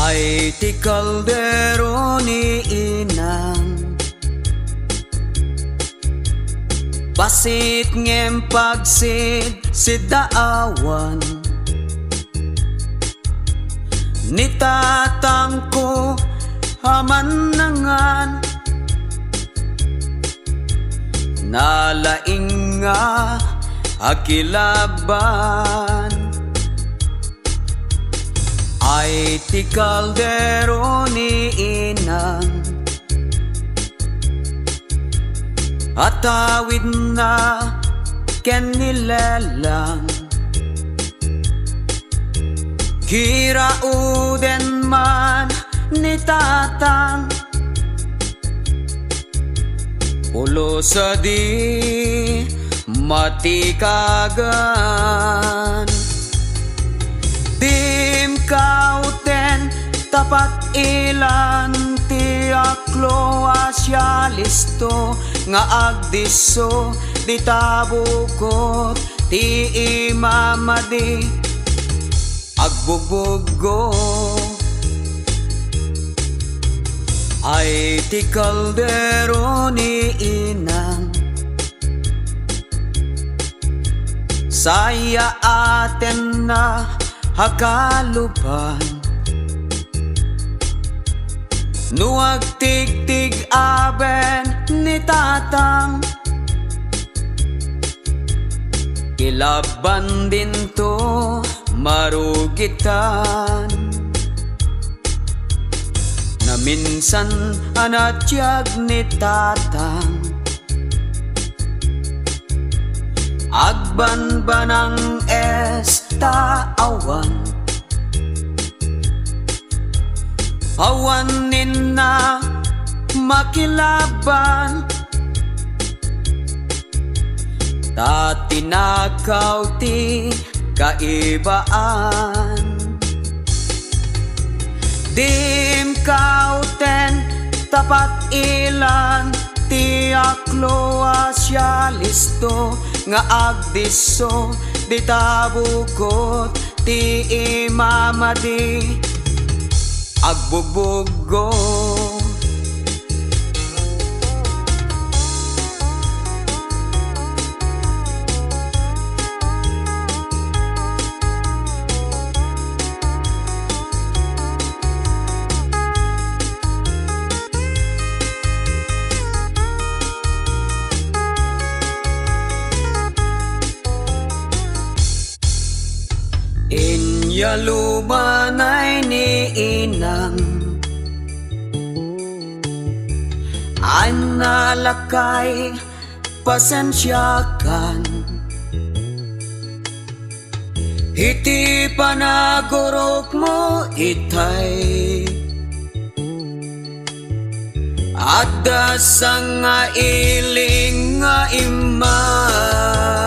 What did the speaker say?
Ay ti kaldero ni inang, basit ngem pagsid si daawan, ni tatang ko haman nangan, nalaing nga akilaban. Ay ti kaldero ni inang, atawid na ken nilelang, kirauden man ni tatang, ulo sa di matikagan. Dim kauten tapat ilan ti aklo asyalisto, nga agdiso di tabukot ti imamadi agbubuggo. Ay ti kaldero ni inang, saya aten na hakalupan, nuag tig-tig aben ni tatang, kilaban din to marugitan, na minsan anatyag ni tatang, agbanbanang awan, awanin na makilaban, tatinakaw ti kaibaan. Dim kauten tapat ilan ti aklo asyalisto, nga agdiso di tabukot ti imamadi agbubuggo. Inyalumanay ni inang, ay nalakay pasensyakan, iti panagurok mo itay, at dasang nga iling nga iman.